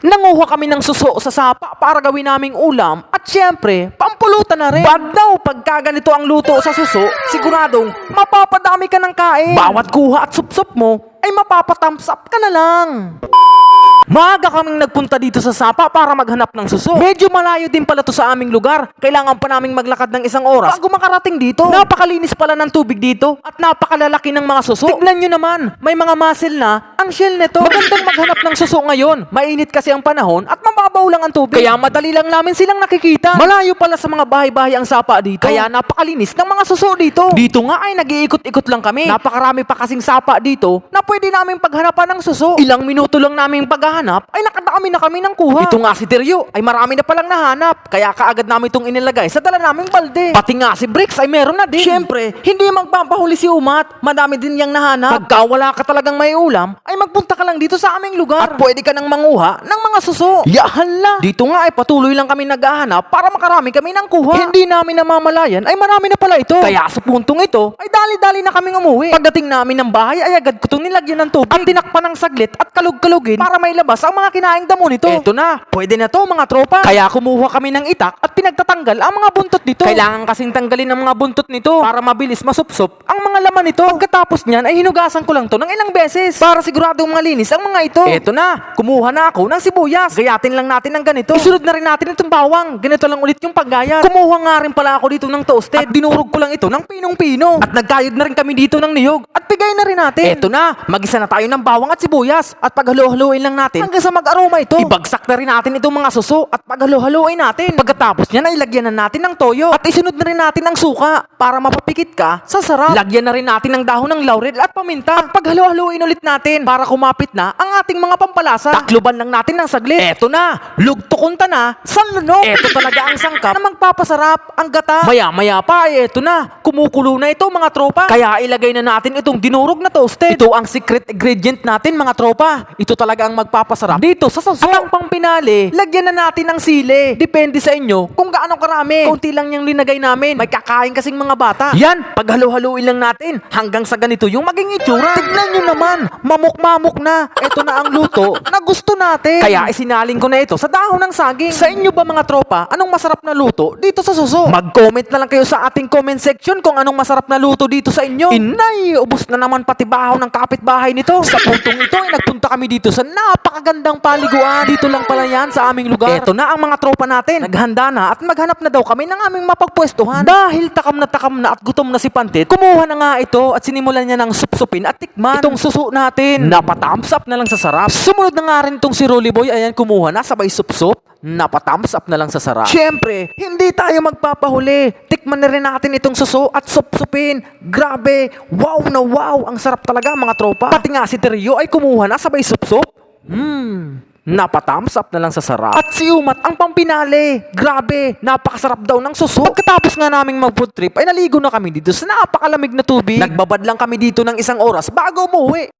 Nanguha kami ng suso sa sapa para gawin naming ulam at syempre, pampulutan na rin. Bad daw pagka ganito ang luto sa suso, siguradong mapapadami ka ng kain. Bawat kuha at supsup mo ay mapapathumbs up ka na lang. Maaga kaming nagpunta dito sa sapa para maghanap ng suso. Medyo malayo din pala to sa aming lugar. Kailangan pa naming maglakad ng isang oras bago makarating dito. Napakalinis pala ng tubig dito at napakalalaki ng mga suso. Tignan nyo naman, may mga muscle na ang shell nito. Magandang maghanap ng suso ngayon. Mainit kasi ang panahon at mababaw lang ang tubig. Kaya madali lang namin silang nakikita. Malayo pala sa mga bahay-bahay ang sapa dito. Kaya napakalinis ng mga suso dito. Dito nga ay nag-iikot-ikot lang kami. Napakarami pa kasing sapa dito na pwede namin paghanapan ng suso. Ilang minuto lang namin paghahanap ay nakadami na kami ng kuha. Ito nga si Teryo ay marami na palang nahanap. Kaya kaagad namin itong inilagay sa dala naming balde. Pati nga si Bricks ay meron na din. Siyempre, hindi magpapahuli si Umat. Madami din yang nahanap. Pagka wala ka talagang may ulam, ay magpunta ka lang dito sa aming lugar. At pwede ka nang manguha ng mga suso. Yahala! Dito nga ay patuloy lang kami naghahanap para makarami kami ng kuha. Hindi namin namamalayan ay marami na pala ito. Kaya sa puntong ito ay dali-dali na kaming umuwi. Pagdating namin ng bahay ay agad ko itong nilagyan ng tubig. At tinakpan ng saglit at kalug-kalugin para may labas ang mga kinaing damo nito. Eto na, pwede na to mga tropa. Kaya kumuha kami ng itak at pinagtatanggal ang mga buntot nito. Kailangan kasing tanggalin ang mga buntot nito para mabilis masupsop ang mga laman nito. Pagkatapos niyan ay hinugasan ko lang to ng ilang beses para siguradong malinis ang mga ito. Eto na, kumuha na ako ng sibuyas. Gayatin lang natin ng ganito. Isunod na rin natin itong bawang. Ganito lang ulit yung paggayat. Kumuha nga rin pala ako dito ng toasted. At dinurog ko lang ito ng pinong-pino. At nagkayod na rin kami dito ng niyog. At bigay na rin natin. Eto na, magisa na tayo ng bawang at sibuyas. At paghalo-haluin lang natin hanggang sa mag-aroma ito. Ibagsak na rin natin itong mga suso at paghalo-haluin natin. Pagkatapos niyan ay lagyan na natin ng toyo. At isunod na rin natin ng suka para mapapikit ka sa sarap. Lagyan na rin natin ng dahon ng laurel at paminta. At paghalo-haluin ulit natin para kumapit na ang ating mga pampalasa. Takluban lang natin ng saglit. Eto na, lugtukunta na sa lunok. Eto talaga ang sangkap na magpapasarap ang gata. Maya-maya pa ay eto na, kumukulo na ito mga tropa. Kaya ilagay na natin itong dinurog na toasted. Ito ang secret ingredient natin mga tropa. Ito talaga ang magpapasarap dito sa suso. At ang pangpinali, lagyan na natin ng sili. Depende sa inyo kung gaano karami. Kunti lang yung linagay namin. May kakain kasing mga bata. Yan, paghalo-haluin lang natin hanggang sa ganito yung maging itsura. Tignan nyo naman, mamok-mamok na. Ito na ang luto na gusto natin. Kaya isinaling ko na ito sa dahon ng saging. Sa inyo ba mga tropa, anong masarap na luto dito sa suso? Mag-comment na lang kayo sa ating comment section kung anong masarap na luto dito sa inyo. Inay, ubos na naman pati bahaw ng kapitbahay nito. Sa puntong ito ay nagpunta kami dito sa napakagandang paliguan. Dito lang pala yan sa aming lugar. Eto na ang mga tropa natin. Naghanda na at maghanap na daw kami ng aming mapagpwestuhan. Dahil takam na at gutom na si Pantit, kumuha na nga ito at sinimulan niya ng supsupin at tikman itong suso natin. Napathumbs up na lang sa sarap. Sumunod na nga rin itong si Rolly Boy. Ayan, kumuha na sabay supsup. Napathumbs up na lang sa sarap. Siyempre, hindi tayo magpapahuli. Tikman na rin natin itong suso at supsupin. Grabe, wow na wow. Ang sarap talaga mga tropa. Pati nga si Teryo ay kumuha na sabay supsup. Napathumbs up na lang sa sarap. At si Umat ang pampinali. Grabe, napakasarap daw ng suso. Pagkatapos nga naming mag-food trip ay naligo na kami dito sa napakalamig na tubig. Nagbabad lang kami dito ng isang oras bago umuwi.